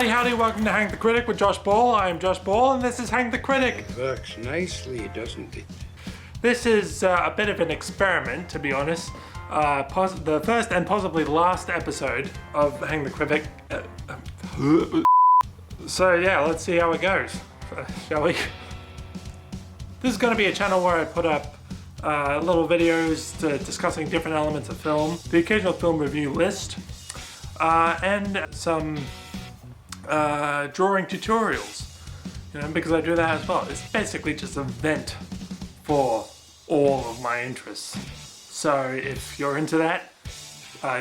howdy, welcome to Hang the Critic with Josh Ball. I'm Josh Ball and this is Hang the Critic. It works nicely, doesn't it? This is a bit of an experiment, to be honest. The first and possibly last episode of Hang the Critic. So yeah, let's see how it goes, shall we? This is going to be a channel where I put up little videos discussing different elements of film, the occasional film review list, and some drawing tutorials, because I do that as well. It's basically just a vent for all of my interests. So if you're into that,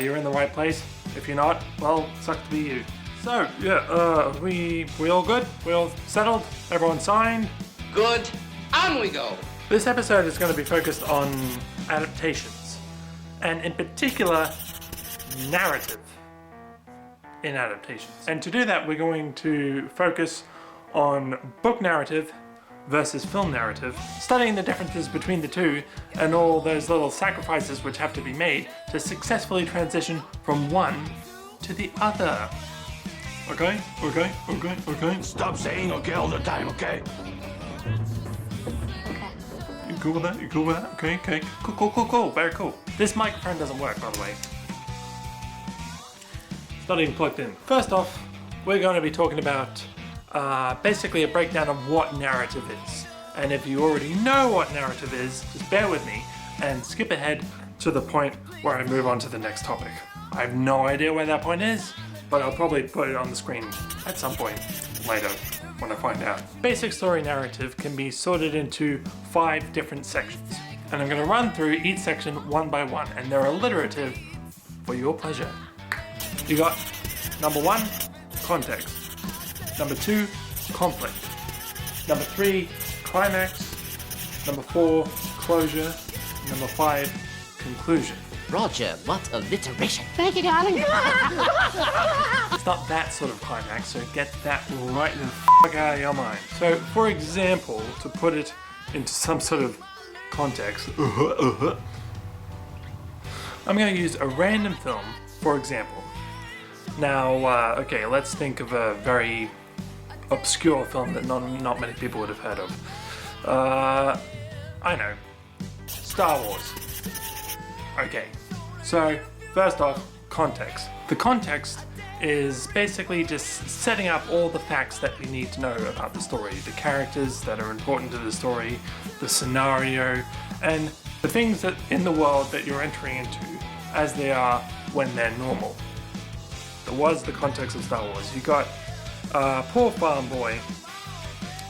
you're in the right place. If you're not, well, sucks to be you. So yeah, we all good? We all settled? Everyone signed? Good. On we go. This episode is going to be focused on adaptations, and in particular, narrative in adaptations. And to do that, we're going to focus on book narrative versus film narrative, studying the differences between the two and all those little sacrifices which have to be made to successfully transition from one to the other. Okay? Stop saying okay all the time, okay? You cool with that? You cool with that? Okay. Cool. Very cool. This microphone doesn't work, by the way. It's not even plugged in. First off, we're going to be talking about basically a breakdown of what narrative is. And if you already know what narrative is, just bear with me and skip ahead to the point where I move on to the next topic. I have no idea where that point is, but I'll probably put it on the screen at some point later when I find out. Basic story narrative can be sorted into 5 different sections. And I'm going to run through each section one by one, and they're alliterative for your pleasure. You got number 1, context. Number 2, conflict. Number 3, climax. Number 4, closure. Number 5, conclusion. Roger, what alliteration. Thank you, darling. It's not that sort of climax, so get that right the fuck out of your mind. So, for example, to put it into some sort of context, I'm going to use a random film, for example. Now, okay, let's think of a very obscure film that not many people would have heard of. I know. Star Wars. Okay, so first off, context. The context is basically just setting up all the facts that you need to know about the story, the characters that are important to the story, the scenario, and the things that in the world that you're entering into as they are when they're normal. That was the context of Star Wars. You got a poor farm boy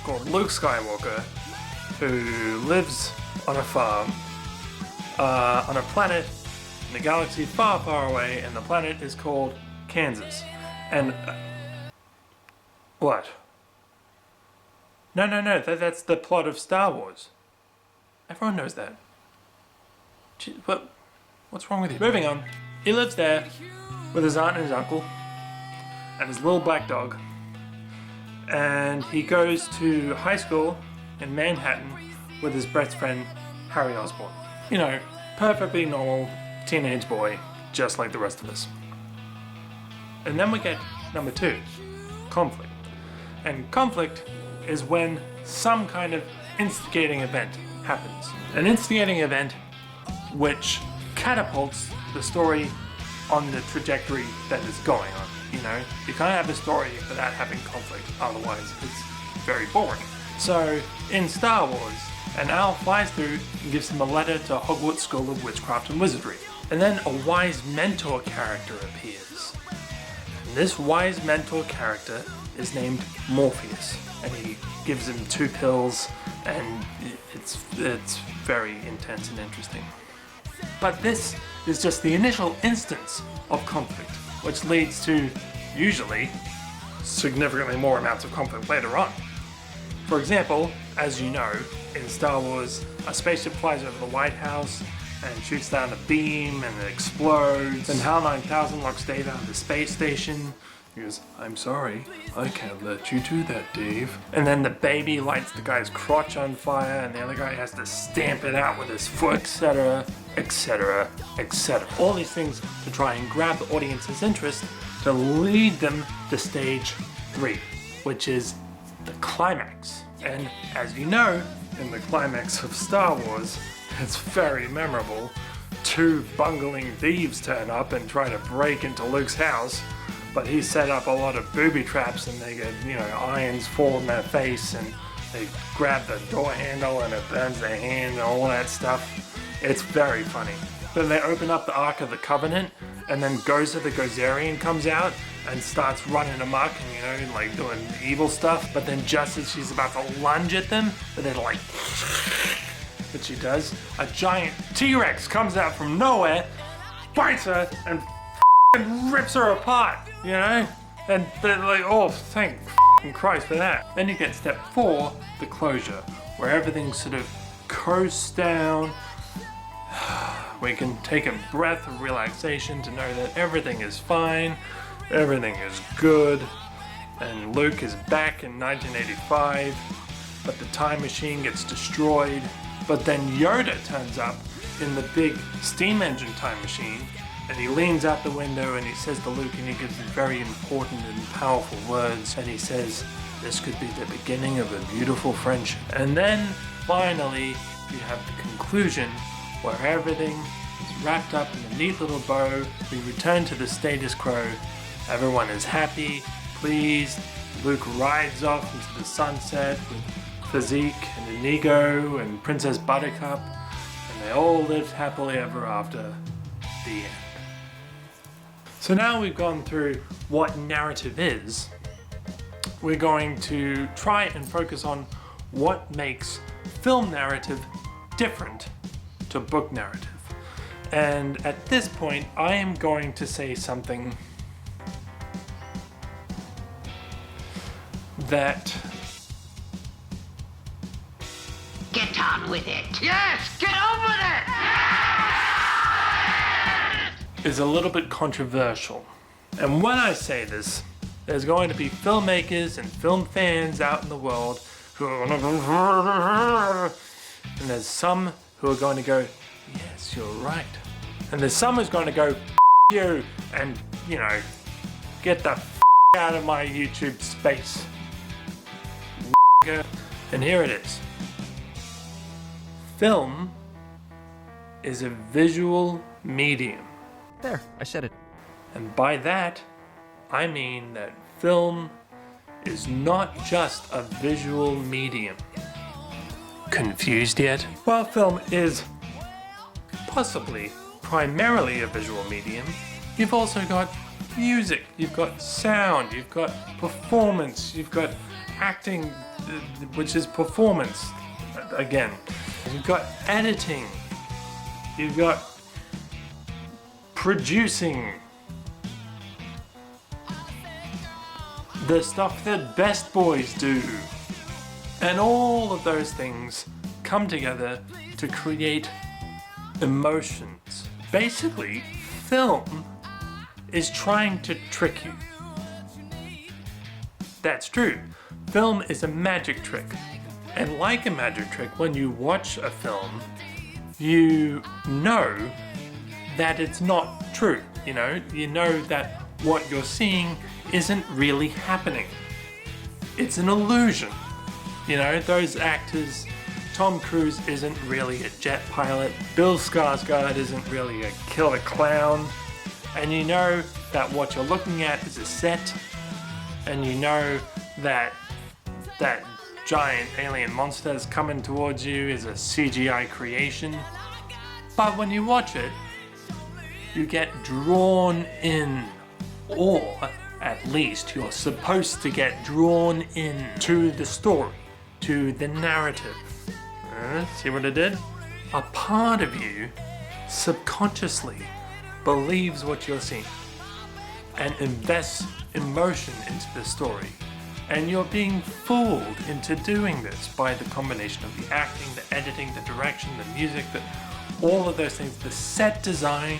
called Luke Skywalker who lives on a farm on a planet in a galaxy far, far away, and the planet is called Kansas. And what? No, that's the plot of Star Wars. Everyone knows that. What's wrong with you? Moving on. He lives there with his aunt and his uncle and his little black dog, and he goes to high school in Manhattan with his best friend Harry Osborn. Perfectly normal teenage boy, just like the rest of us. And then we get number 2, conflict. And conflict is when some kind of instigating event happens. An instigating event which catapults the story on the trajectory that is going on. You can't have a story without having conflict, otherwise it's very boring. So in Star Wars, an owl flies through and gives him a letter to Hogwarts School of Witchcraft and Wizardry. And then a wise mentor character appears. And this wise mentor character is named Morpheus, and he gives him 2 pills, and it's very intense and interesting. But this is just the initial instance of conflict, which leads to, usually, significantly more amounts of conflict later on. For example, as you know, in Star Wars, a spaceship flies over the White House and shoots down a beam and it explodes. And HAL 9000 locks Dave out of the space station. He goes, "I'm sorry, I can't let you do that, Dave." And then the baby lights the guy's crotch on fire and the other guy has to stamp it out with his foot, etc., etc., etc. All these things to try and grab the audience's interest to lead them to stage 3, which is the climax. And as you know, in the climax of Star Wars, it's very memorable. 2 bungling thieves turn up and try to break into Luke's house, but he set up a lot of booby traps and they get, irons fall in their face and they grab the door handle and it burns their hand and all that stuff. It's very funny. Then they open up the Ark of the Covenant and then Gozer the Gozerian comes out and starts running amok and, like doing evil stuff. But then just as she's about to lunge at them, but then like, what she does, a giant T-Rex comes out from nowhere, bites her and rips her apart, And they're like, oh, thank Christ for that. Then you get step 4, the closure, where everything sort of coasts down. We can take a breath of relaxation to know that everything is fine, everything is good, and Luke is back in 1985, but the time machine gets destroyed. But then Yoda turns up in the big steam engine time machine, and he leans out the window and he says to Luke, and he gives very important and powerful words, and he says, this could be the beginning of a beautiful friendship. And then finally you have the conclusion where everything is wrapped up in a neat little bow. We return to the status quo. Everyone is happy, pleased. Luke rides off into the sunset with Physique and Inigo and Princess Buttercup, and they all lived happily ever after. The end. So now we've gone through what narrative is, we're going to try and focus on what makes film narrative different to book narrative. And at this point, I am going to say something that... Get on with it. Yes, get on with it! is a little bit controversial. And when I say this, there's going to be filmmakers and film fans out in the world who are going to... And there's some who are going to go, yes, you're right. And there's some who's going to go, you, and, get the out of my YouTube space. And here it is. Film is a visual medium. There, I said it. And by that, I mean that film is not just a visual medium. Confused yet? While film is possibly primarily a visual medium, you've also got music, you've got sound, you've got performance, you've got acting, which is performance, again. You've got editing, you've got producing, the stuff that best boys do. And all of those things come together to create emotions. Basically, film is trying to trick you. That's true. Film is a magic trick. And like a magic trick, when you watch a film, you know that it's not true. You know that what you're seeing isn't really happening. It's an illusion. Those actors, Tom Cruise isn't really a jet pilot, Bill Skarsgård isn't really a killer clown, and you know that what you're looking at is a set, and you know that that giant alien monster is coming towards you is a CGI creation. But when you watch it, you get drawn in, or at least you're supposed to get drawn in to the story, to the narrative. See what I did? A part of you subconsciously believes what you're seeing and invests emotion into the story. And you're being fooled into doing this by the combination of the acting, the editing, the direction, the music, all of those things. The set design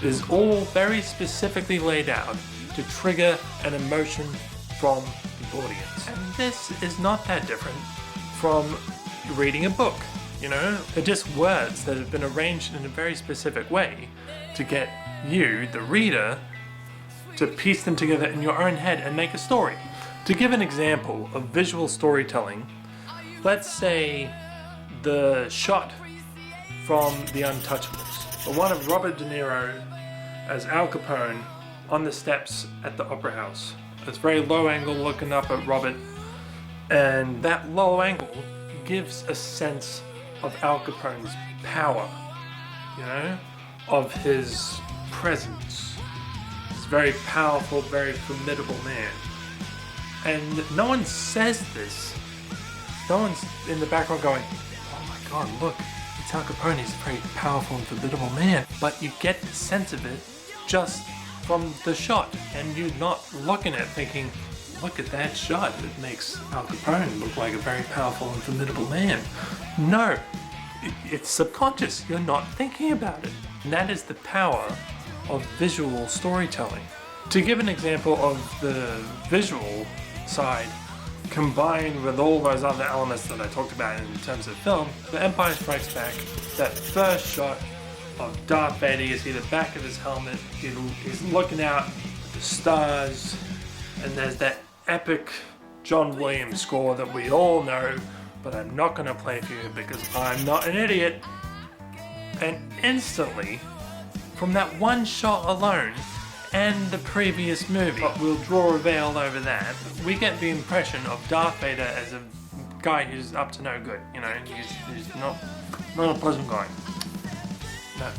is all very specifically laid out to trigger an emotion from the audience. And this is not that different from reading a book. They're just words that have been arranged in a very specific way to get you, the reader, to piece them together in your own head and make a story. To give an example of visual storytelling, let's say the shot from The Untouchables, the one of Robert De Niro as Al Capone on the steps at the Opera House. It's very low angle looking up at Robert, and that low angle gives a sense of Al Capone's power, you know, of his presence. He's a very powerful, very formidable man. And no one says this. No one's in the background going, oh my god, look, it's Al Capone, he's a very powerful and formidable man. But you get the sense of it just from the shot, and you're not looking at it thinking, look at that shot, it makes Al Capone look like a very powerful and formidable man. No, it's subconscious, you're not thinking about it. And that is the power of visual storytelling. To give an example of the visual side, combined with all those other elements that I talked about in terms of film, The Empire Strikes Back, that first shot of Darth Vader, you see the back of his helmet, he's looking out at the stars, and there's that epic John Williams score that we all know, but I'm not going to play for you because I'm not an idiot. And instantly, from that one shot alone, and the previous movie, but we'll draw a veil over that, we get the impression of Darth Vader as a guy who's up to no good, you know, he's not a pleasant guy. No.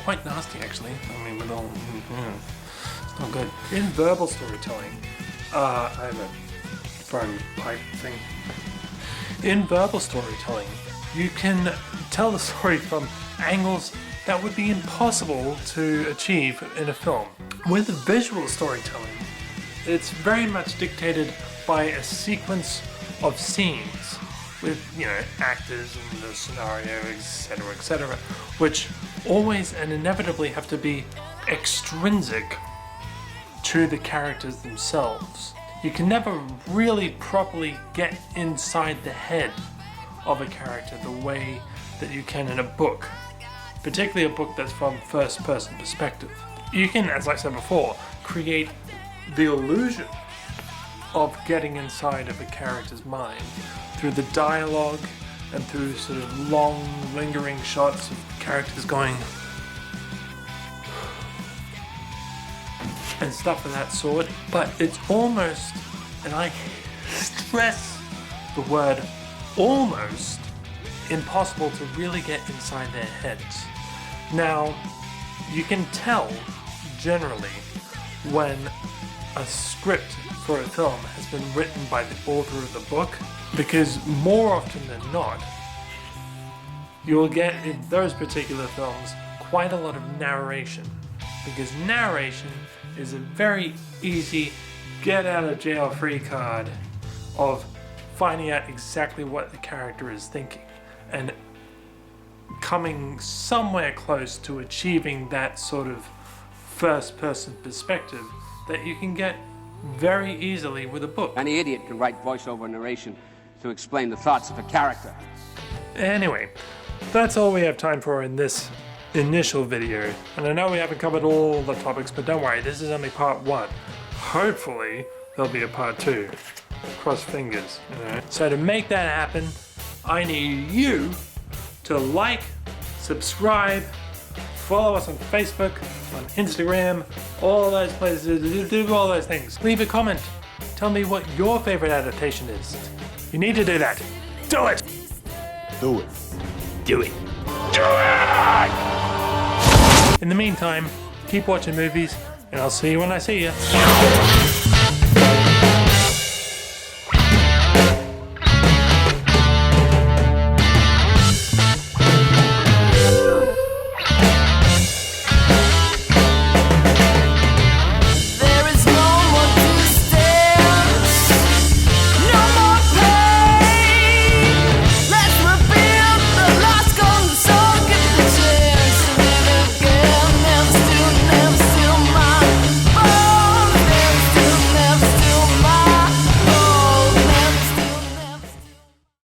Quite nasty actually, I mean with all, it's not good. In verbal storytelling, I have a phone pipe thing. In verbal storytelling, you can tell the story from angles that would be impossible to achieve in a film. With visual storytelling, it's very much dictated by a sequence of scenes with, you know, actors and the scenario, etc., which always and inevitably have to be extrinsic to the characters themselves. You can never really properly get inside the head of a character the way that you can in a book. Particularly a book that's from first-person perspective. You can, as I said before, create the illusion of getting inside of a character's mind through the dialogue and through sort of long, lingering shots of characters going and stuff of that sort. But it's almost, and I stress the word almost, impossible to really get inside their heads. Now, you can tell generally when a script for a film has been written by the author of the book, because more often than not, you'll get in those particular films quite a lot of narration, because narration is a very easy get out of jail free card of finding out exactly what the character is thinking and coming somewhere close to achieving that sort of first-person perspective that you can get very easily with a book. Any idiot can write voiceover narration to explain the thoughts of a character. Anyway, that's all we have time for in this initial video. And I know we haven't covered all the topics, but don't worry, this is only part 1. Hopefully, there'll be a part 2. Cross fingers, you know. So to make that happen, I need you to like, subscribe, follow us on Facebook, on Instagram, all those places, do all those things. Leave a comment. Tell me what your favorite adaptation is. You need to do that. Do it! Do it. Do it. Do it! In the meantime, keep watching movies, and I'll see you when I see you.